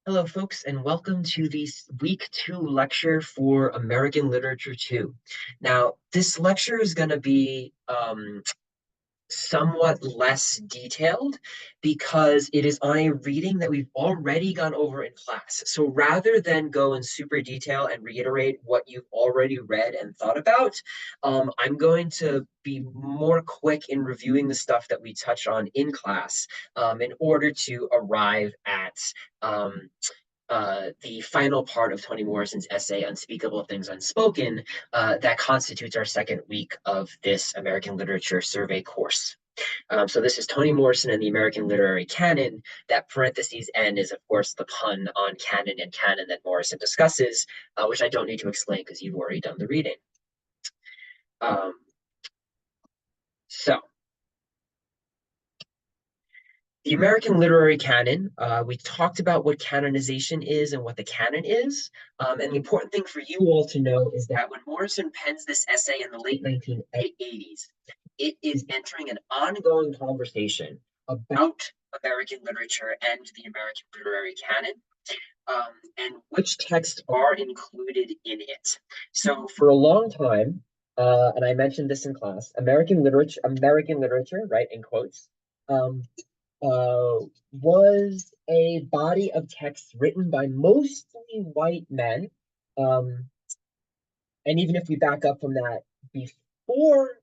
Hello, folks, and welcome to the week 2 lecture for American Literature 2. Now, this lecture is going to be somewhat less detailed because it is on a reading that we've already gone over in class. So rather than go in super detail and reiterate what you've already read and thought about, I'm going to be more quick in reviewing the stuff that we touch on in class in order to arrive at um, the final part of Toni Morrison's essay, Unspeakable Things Unspoken, that constitutes our second week of this American Literature Survey course. So this is Toni Morrison and the American Literary Canon. That parentheses N is, of course, the pun on canon and canon that Morrison discusses, which I don't need to explain because you've already done the reading. Um, so the American Literary Canon, we talked about what canonization is and what the canon is. And the important thing for you all to know is that when Morrison pens this essay in the late 1980s, it is entering an ongoing conversation about American literature and the American Literary Canon. And which texts are included in it. So for a long time, and I mentioned this in class, American literature, right, in quotes, um, was a body of texts written by mostly white men. Um, and even if we back up from that, before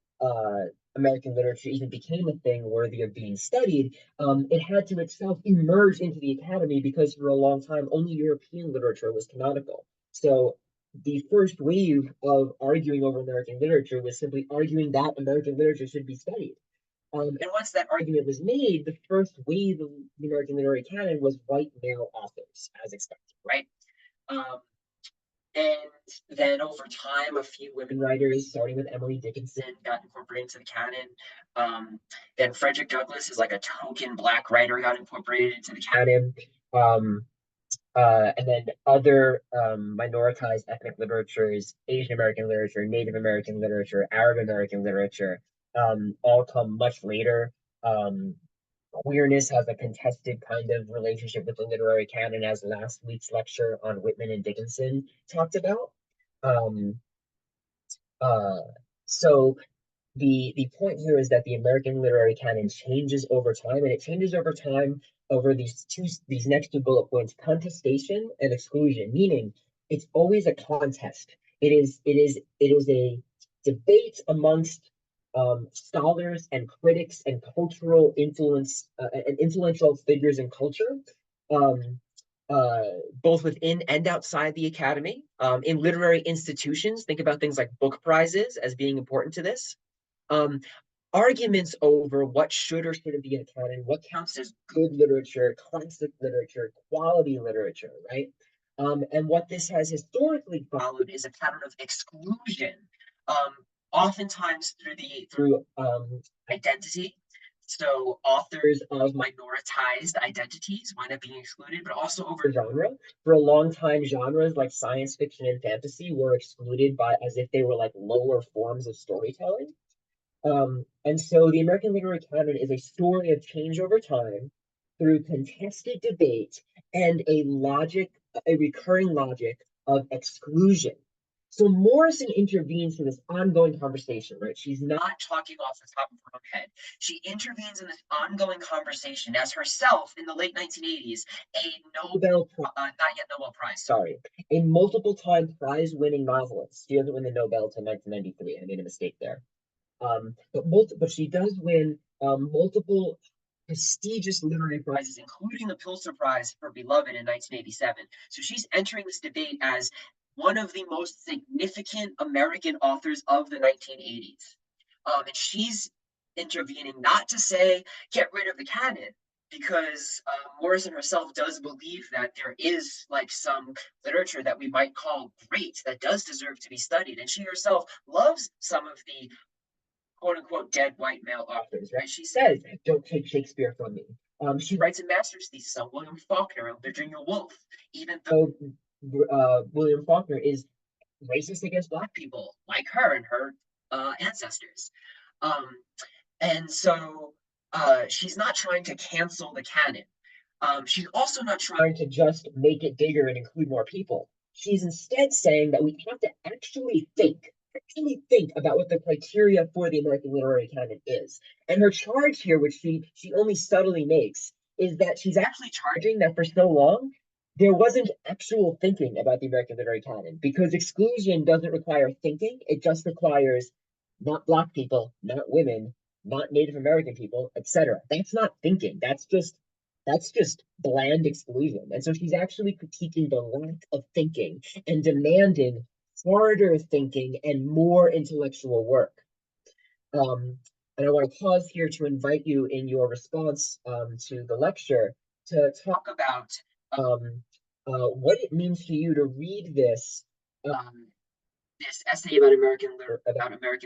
American literature even became a thing worthy of being studied, it had to itself emerge into the academy because for a long time, only European literature was canonical. So the first wave of arguing over American literature was simply arguing that American literature should be studied. And once that argument was made, the first wave of the American literary canon was white male authors, as expected, right? Um, and then over time, a few women writers, starting with Emily Dickinson, got incorporated into the canon. Then Frederick Douglass is like a token Black writer, got incorporated into the canon. And then other minoritized ethnic literatures, Asian American literature, Native American literature, Arab American literature, all come much later. Um, Queerness has a contested kind of relationship with the literary canon, as last week's lecture on Whitman and Dickinson talked about. Um, uh, so the point here is that the American literary canon changes over time, and it changes over time over these next two bullet points: contestation and exclusion. Meaning, it's always a contest. It is a debate amongst scholars and critics and cultural influence and influential figures in culture. Um, uh, Both within and outside the academy, in literary institutions. Think about things like book prizes as being important to this. Um, Arguments over what should or shouldn't be in a canon, what counts as good literature, classic literature, quality literature, right? And what this has historically followed is a pattern of exclusion, um, oftentimes through identity. So authors of minoritized identities wind up being excluded, but also over genre. For a long time, genres like science fiction and fantasy were excluded by as if they were like lower forms of storytelling. And so the American literary canon is a story of change over time through contested debate and a recurring logic of exclusion. So Morrison intervenes in this ongoing conversation, right? She's not talking off the top of her own head. She intervenes in this ongoing conversation as herself in the late 1980s, not yet Nobel Prize, sorry, a multiple time prize winning novelist. She doesn't win the Nobel until 1993. I made a mistake there. But she does win multiple prestigious literary prizes, including the Pulitzer Prize for Beloved in 1987. So she's entering this debate as one of the most significant American authors of the 1980s. And she's intervening not to say, get rid of the canon, because Morrison herself does believe that there is like some literature that we might call great that does deserve to be studied. And she herself loves some of the quote unquote dead white male authors, right? She says, don't take Shakespeare from me. She writes a master's thesis on William Faulkner and Virginia Woolf, even though William Faulkner is racist against Black people like her and her ancestors. Um, and so she's not trying to cancel the canon. She's also not trying to just make it bigger and include more people. She's instead saying that we have to actually think about what the criteria for the American literary canon is. And her charge here, which she only subtly makes, is that she's actually charging that for so long there wasn't actual thinking about the American literary canon because exclusion doesn't require thinking; it just requires not black people, not women, not Native American people, etc. That's not thinking. That's just bland exclusion. And so she's actually critiquing the lack of thinking and demanding harder thinking and more intellectual work. Um, and I want to pause here to invite you in your response to the lecture to talk about um, what it means to you to read um, this essay about American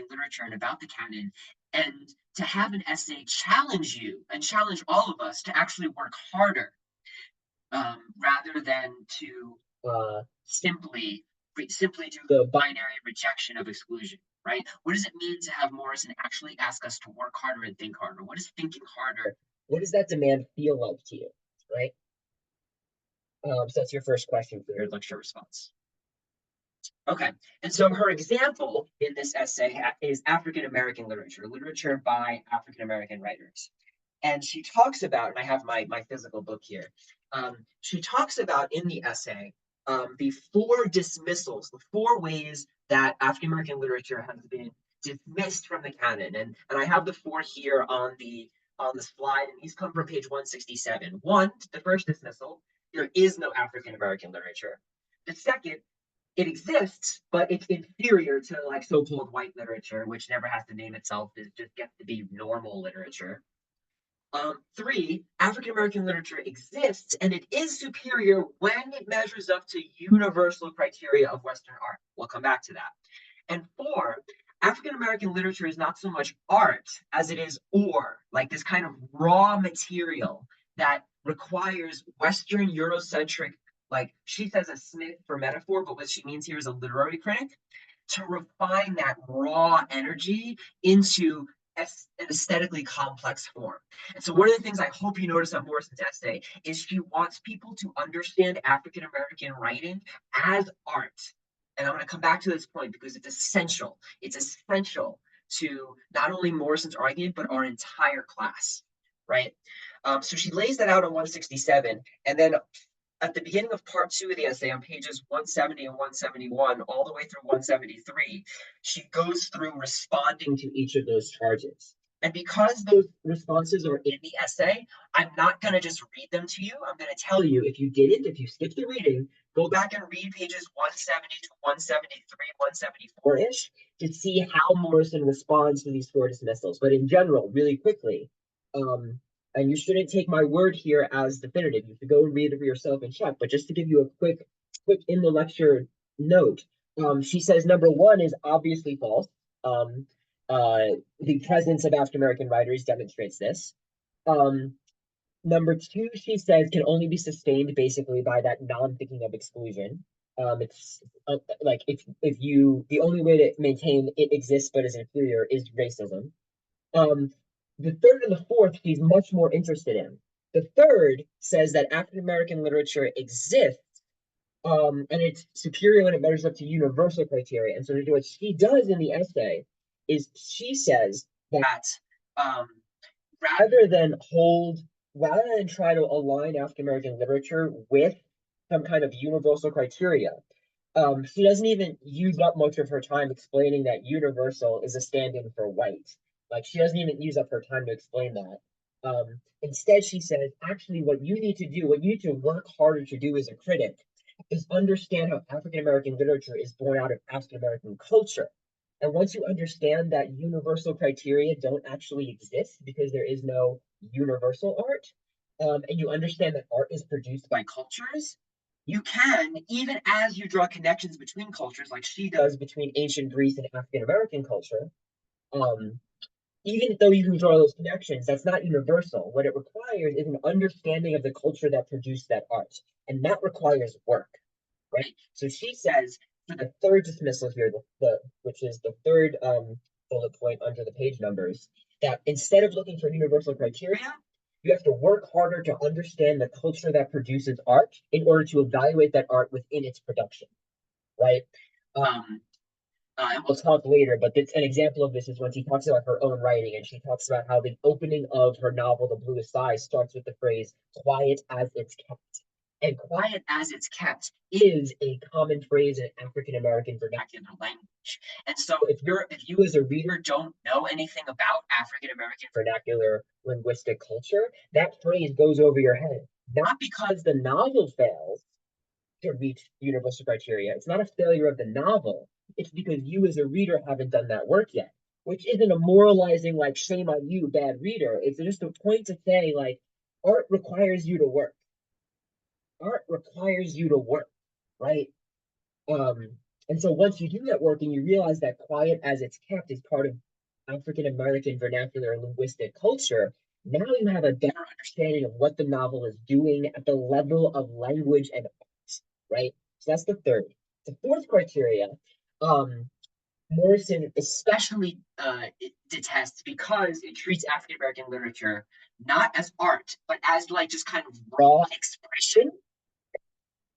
literature and about the canon, and to have an essay challenge you and challenge all of us to actually work harder rather than to simply do the binary rejection of exclusion, right? What does it mean to have Morrison actually ask us to work harder and think harder? What does thinking harder? What does that demand feel like to you, right? So that's your first question for your lecture response. Okay, and so her example in this essay is African American literature, literature by African American writers. And she talks about, and I have my physical book here. She talks about in the essay the four dismissals, the four ways that African American literature has been dismissed from the canon, and I have the four here on the slide, and these come from page 167. One, the first dismissal: there is no African American literature. The second, it exists, but it's inferior to like so-called white literature, which never has to name itself; it just gets to be normal literature. Three, African American literature exists and it is superior when it measures up to universal criteria of Western art. We'll come back to that. And four, African American literature is not so much art as it is ore, like this kind of raw material that requires Western Eurocentric, like she says a smith for metaphor, but what she means here is a literary critic, to refine that raw energy into an aesthetically complex form. And so, one of the things I hope you notice on Morrison's essay is she wants people to understand African American writing as art. And I'm going to come back to this point because it's essential. It's essential to not only Morrison's argument, but our entire class, right? So she lays that out on 167. And then at the beginning of part two of the essay, on pages 170 and 171, all the way through 173, she goes through responding to each of those charges. And because those responses are in the essay, I'm not going to just read them to you. I'm going to tell you, if you didn't, if you skipped the reading, go back and read pages 170 to 173, 174 ish to see how Morrison responds to these four dismissals. But in general, really quickly, and you shouldn't take my word here as definitive. You should go and read it for yourself and check. But just to give you a quick in the lecture note, she says number one is obviously false. Um, the presence of African American writers demonstrates this. Number two, she says, can only be sustained basically by that non-thinking of exclusion. It's like if you the only way to maintain it exists but is inferior is racism. Um, the third and the fourth, she's much more interested in. The third says that African American literature exists, and it's superior when it measures up to universal criteria. And so what she does in the essay is she says that um, rather than hold, rather than try to align African American literature with some kind of universal criteria, she doesn't even use up much of her time explaining that universal is a stand-in for white. Like she doesn't even use up her time to explain that. Instead, she says, actually, what you need to do, what you need to work harder to do as a critic, is understand how African American literature is born out of African American culture. And once you understand that universal criteria don't actually exist because there is no universal art, and you understand that art is produced by cultures, you can, even as you draw connections between cultures, like she does between ancient Greece and African American culture, um, even though you can draw those connections, that's not universal. What it requires is an understanding of the culture that produced that art, and that requires work, right? So she says for the third dismissal here, which is the third bullet point under the page numbers, that instead of looking for universal criteria, You have to work harder to understand the culture that produces art in order to evaluate that art within its production, right? Um, and we'll talk later, but an example of this is when she talks about her own writing, and she talks about how the opening of her novel, The Bluest Eye, starts with the phrase, quiet as it's kept. And quiet as it's kept is a common phrase in African American vernacular language. And so if you as a reader don't know anything about African American vernacular linguistic culture, that phrase goes over your head. Not because the novel fails, to reach universal criteria. It's not a failure of the novel. It's because you as a reader haven't done that work yet, which isn't a moralizing, like, shame on you, bad reader. It's just a point to say, like, art requires you to work. Art requires you to work, right? Um, and so once you do that work and you realize that quiet as it's kept is part of African American vernacular and linguistic culture, now you have a better understanding of what the novel is doing at the level of language and art, right? So that's the third. The fourth criteria, um, Morrison especially detests because it treats African American literature not as art, but as like just kind of raw expression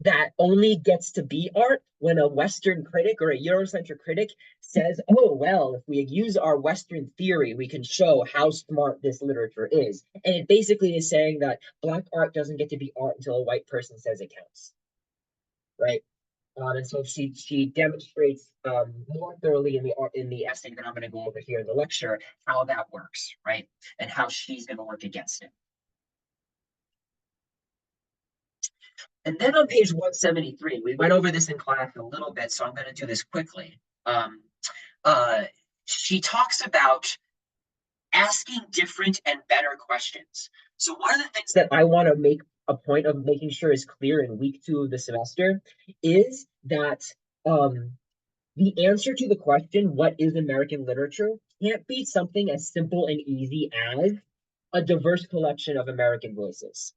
that only gets to be art when a Western critic or a Eurocentric critic says, oh, well, if we use our Western theory, we can show how smart this literature is. And it basically is saying that Black art doesn't get to be art until a white person says it counts, right? And so she demonstrates more thoroughly in the essay that I'm going to go over here in the lecture how that works, right? And how she's going to work against it. And then on page 173, we went over this in class a little bit, so I'm going to do this quickly. Um, uh, she talks about asking different and better questions. So one of the things that I want to make a point of making sure is clear in week 2 of the semester is that um, the answer to the question, what is American literature, can't be something as simple and easy as a diverse collection of American voices,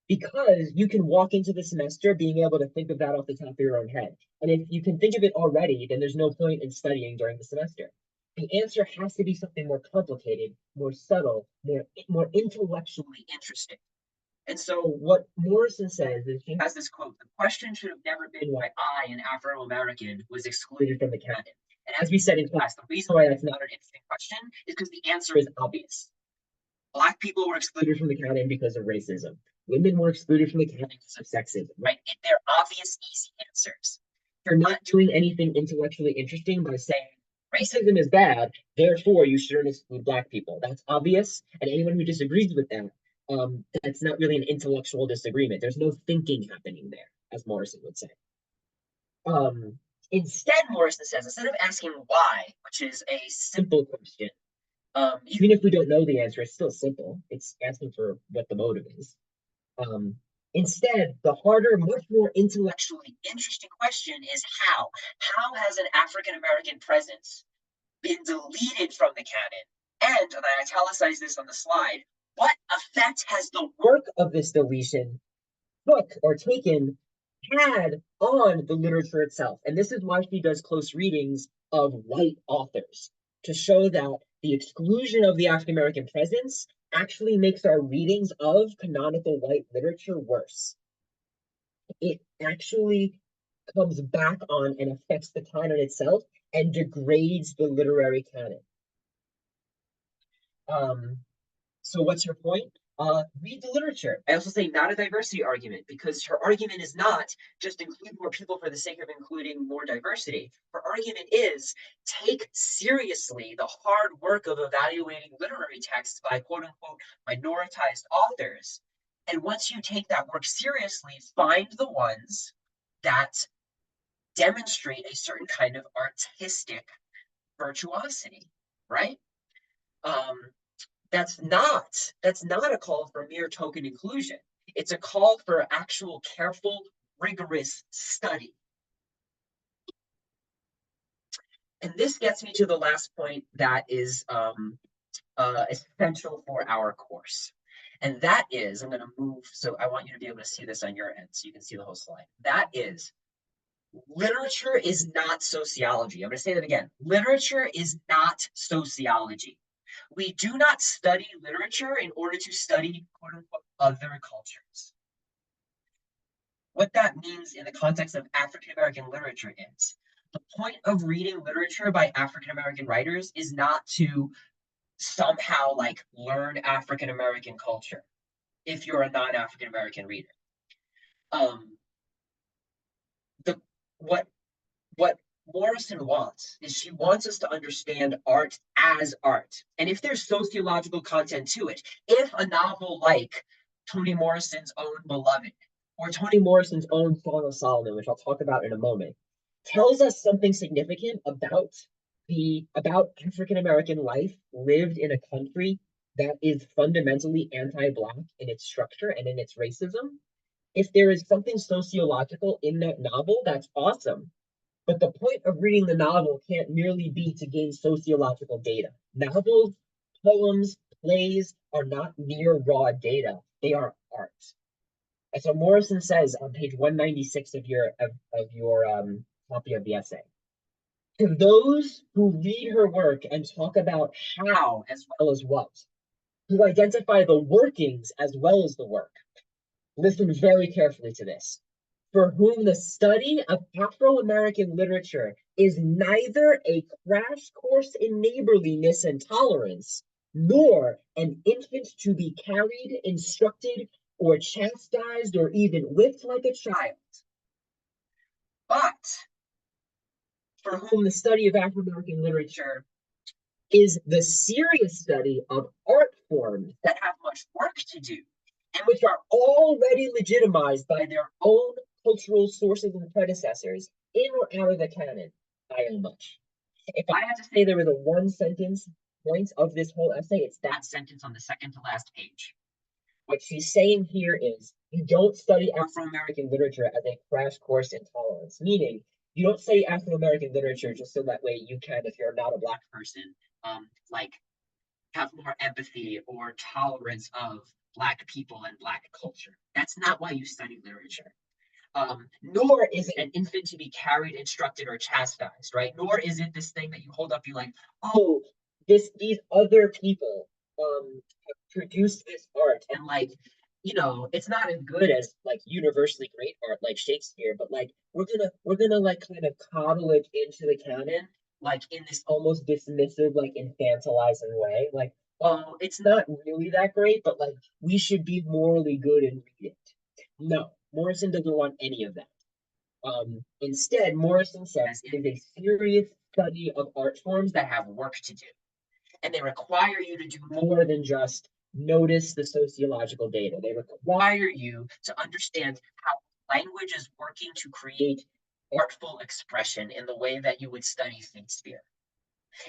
because you can walk into the semester being able to think of that off the top of your own head. And if you can think of it already, then there's no point in studying during the semester. The answer has to be something more complicated, more subtle, more intellectually interesting. And so what Morrison says is she has this quote, the question should have never been why I, an Afro-American, was excluded from the canon. And as we said in class, the reason why that's not an interesting question is because the answer is obvious. Black people were excluded from the canon because of racism. Women were excluded from the canon because of sexism, right? They're obvious, easy answers. You're not doing anything intellectually interesting by saying racism is bad, therefore you shouldn't exclude Black people. That's obvious, and anyone who disagrees with that, that's not really an intellectual disagreement. There's no thinking happening there, as Morrison would say. Instead, Morrison says, instead of asking why, which is a simple question, even if we don't know the answer, it's still simple. It's asking for what the motive is. Um, Instead, the harder, much more intellectually interesting question is how. How has an African American presence been deleted from the canon? And I italicize this on the slide, what effect has the work of this deletion took or taken had on the literature itself? And this is why she does close readings of white authors, to show that the exclusion of the African American presence actually makes our readings of canonical white literature worse. It actually comes back on and affects the canon itself and degrades the literary canon. Um, so what's her point? Read the literature. I also say not a diversity argument, because her argument is not just include more people for the sake of including more diversity. Her argument is take seriously the hard work of evaluating literary texts by quote unquote minoritized authors. And once you take that work seriously, find the ones that demonstrate a certain kind of artistic virtuosity, right? Um, that's not a call for mere token inclusion. It's a call for actual careful, rigorous study. And this gets me to the last point that is essential for our course. And that is, I'm going to move, so I want you to be able to see this on your end so you can see the whole slide. That is, literature is not sociology. I'm going to say that again. Literature is not sociology. We do not study literature in order to study quote unquote other cultures. What that means in the context of African American literature is the point of reading literature by African American writers is not to somehow like learn African American culture if you're a non-African American reader. Um, the what what Morrison wants is she wants us to understand art as art. And if there's sociological content to it, if a novel like Toni Morrison's own Beloved or Toni Morrison's own Song of Solomon, which I'll talk about in a moment, tells us something significant about African American life lived in a country that is fundamentally anti-black in its structure and in its racism. If there is something sociological in that novel, that's awesome. But the point of reading the novel can't merely be to gain sociological data. Novels, poems, plays are not mere raw data. They are art. And so Morrison says on page 196 of your copy of the essay, to those who read her work and talk about how as well as what, who identify the workings as well as the work, listen very carefully to this, for whom the study of Afro-American literature is neither a crash course in neighborliness and tolerance, nor an infant to be carried, instructed, or chastised, or even whipped like a child, but for whom the study of Afro-American literature is the serious study of art forms that have much work to do and which are already legitimized by their own cultural sources and predecessors in or out of the canon by a much. If I had to say there was a one sentence point of this whole essay, it's that sentence on the second to last page. What she's saying here is you don't study Afro-American literature as a crash course in tolerance, meaning you don't study Afro-American literature just so that way you can, if you're not a black person, like have more empathy or tolerance of black people and black culture. That's not why you study literature. Nor is it an infant to be carried, instructed, or chastised, right? Nor is it this thing that you hold up, you're like, oh, these other people have produced this art, and like, it's not as good as like universally great art like Shakespeare, but like we're gonna like kind of coddle it into the canon, like in this almost dismissive, like infantilizing way, like, oh, it's not really that great, but like we should be morally good and read it. No, Morrison doesn't want any of that. Instead, Morrison says it is a serious study of art forms that have work to do. And they require you to do more than just notice the sociological data. They require you to understand how language is working to create artful expression in the way that you would study Shakespeare,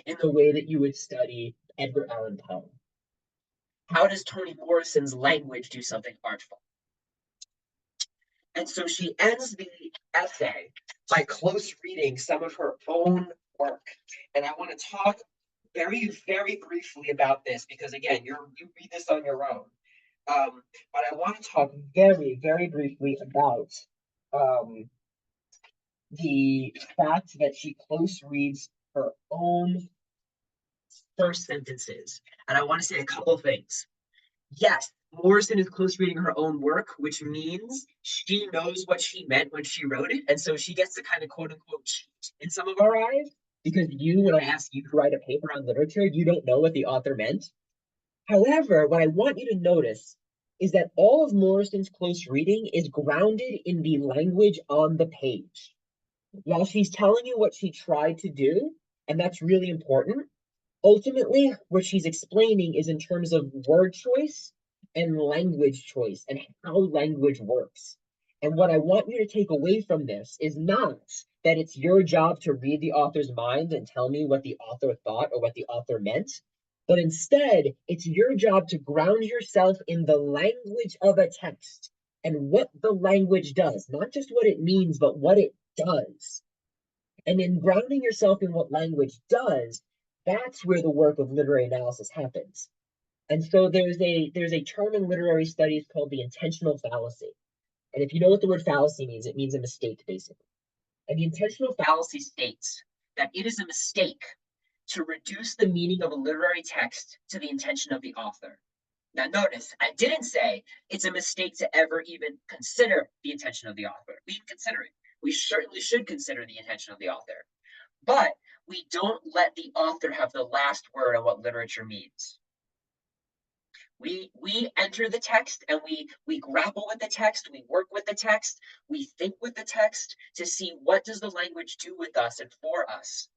in the way that you would study Edgar Allan Poe. How does Toni Morrison's language do something artful? And so she ends the essay by close reading some of her own work. And I want to talk very, very briefly about this because, again, you read this on your own. But I want to talk very, very briefly about the fact that she close reads her own first sentences. And I want to say a couple things. Yes, Morrison is close reading her own work, which means she knows what she meant when she wrote it. And so she gets to kind of quote unquote cheat in some of our eyes. Because when I ask you to write a paper on literature, you don't know what the author meant. However, what I want you to notice is that all of Morrison's close reading is grounded in the language on the page. While she's telling you what she tried to do, and that's really important, ultimately, what she's explaining is in terms of word choice and language choice and how language works. And what I want you to take away from this is not that it's your job to read the author's mind and tell me what the author thought or what the author meant, but instead, it's your job to ground yourself in the language of a text and what the language does, not just what it means, but what it does. And in grounding yourself in what language does, that's where the work of literary analysis happens. And so there's a term in literary studies called the intentional fallacy. And if you know what the word fallacy means, it means a mistake, basically. And the intentional fallacy states that it is a mistake to reduce the meaning of a literary text to the intention of the author. Now, notice, I didn't say it's a mistake to ever even consider the intention of the author. We can consider it. We certainly should consider the intention of the author. But we don't let the author have the last word on what literature means. We enter the text and we grapple with the text, we work with the text, we think with the text to see what does the language do with us and for us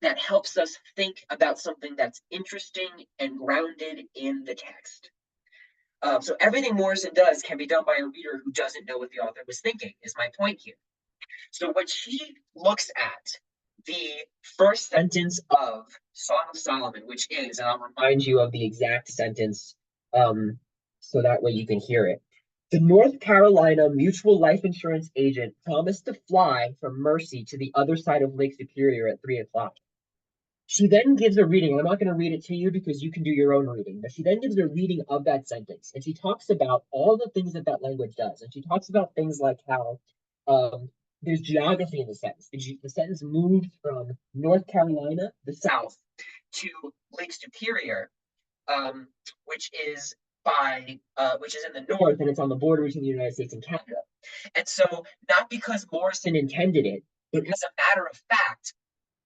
that helps us think about something that's interesting and grounded in the text. So everything Morrison does can be done by a reader who doesn't know what the author was thinking, is my point here. So when she looks at the first sentence of Song of Solomon, which is, and I'll remind you of the exact sentence so that way you can hear it. The North Carolina mutual life insurance agent promised to fly from Mercy to the other side of Lake Superior at 3 o'clock. She then gives a reading. I'm not going to read it to you because you can do your own reading, but she then gives a reading of that sentence. And she talks about all the things that that language does. And she talks about things like how there's geography in the sentence. The sentence moves from North Carolina, the South, to Lake Superior, which is which is in the north, and it's on the border between the United States and Canada. And so, not because Morrison intended it, but as a matter of fact,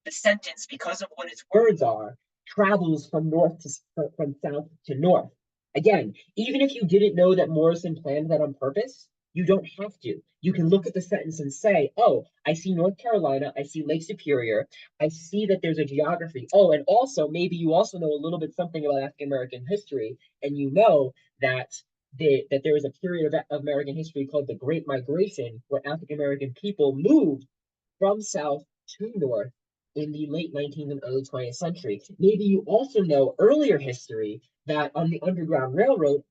the sentence, because of what its words are, travels from south to north. Again, even if you didn't know that Morrison planned that on purpose, you don't have to. You can look at the sentence and say, oh, I see North Carolina, I see Lake Superior, I see that there's a geography. Oh, and also maybe you also know a little bit something about African American history, and you know that that there was a period of American history called the Great Migration, where African American people moved from south to north in the late 19th and early 20th century. Maybe you also know earlier history that on the Underground Railroad,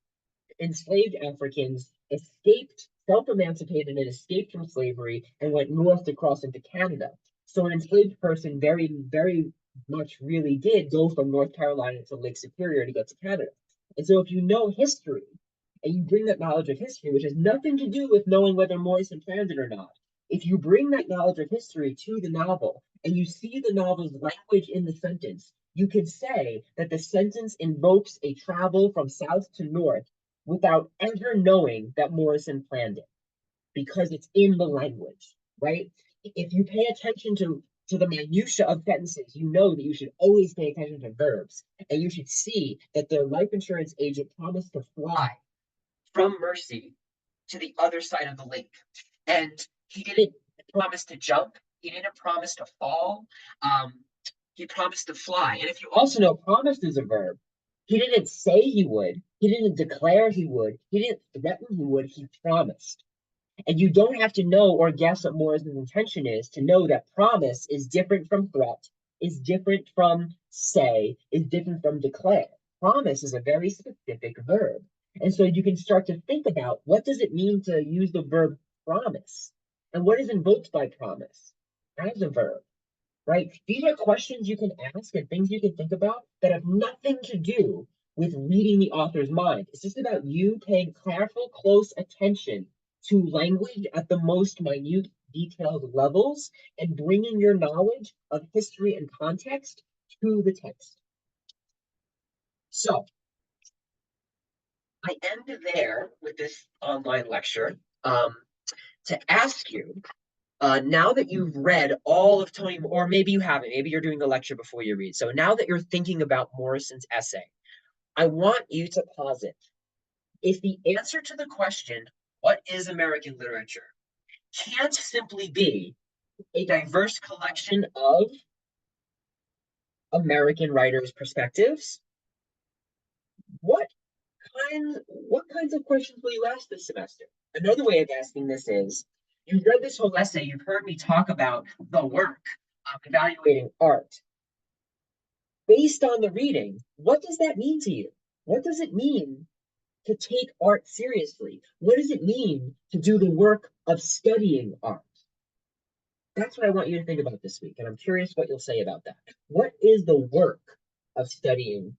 enslaved Africans escaped, self-emancipated and escaped from slavery and went north to cross into Canada. So an enslaved person very, very much really did go from North Carolina to Lake Superior to get to Canada. And so if you know history and you bring that knowledge of history, which has nothing to do with knowing whether Morrison planned it or not, if you bring that knowledge of history to the novel and you see the novel's language in the sentence, you could say that the sentence invokes a travel from south to north without ever knowing that Morrison planned it because it's in the language, right? If you pay attention to the minutia of sentences, you know that you should always pay attention to verbs, and you should see that the life insurance agent promised to fly from Mercy to the other side of the lake. And he didn't promise to jump. He didn't promise to fall. He promised to fly. And if you also know, promised is a verb. He didn't say he would. He didn't declare he would. He didn't threaten he would. He promised. And you don't have to know or guess what Morrison's intention is to know that promise is different from threat, is different from say, is different from declare. Promise is a very specific verb. And so you can start to think about what does it mean to use the verb promise? And what is invoked by promise as a verb, right? These are questions you can ask and things you can think about that have nothing to do with reading the author's mind. It's just about you paying careful, close attention to language at the most minute, detailed levels and bringing your knowledge of history and context to the text. So, I end there with this online lecture to ask you, now that you've read all of Toni, or maybe you haven't, maybe you're doing the lecture before you read. So now that you're thinking about Morrison's essay, I want you to posit if the answer to the question, what is American literature, can't simply be a diverse collection of American writers' perspectives, what kinds of questions will you ask this semester? Another way of asking this is, you've read this whole essay, you've heard me talk about the work of evaluating art. Based on the reading, what does that mean to you? What does it mean to take art seriously? What does it mean to do the work of studying art? That's what I want you to think about this week, and I'm curious what you'll say about that. What is the work of studying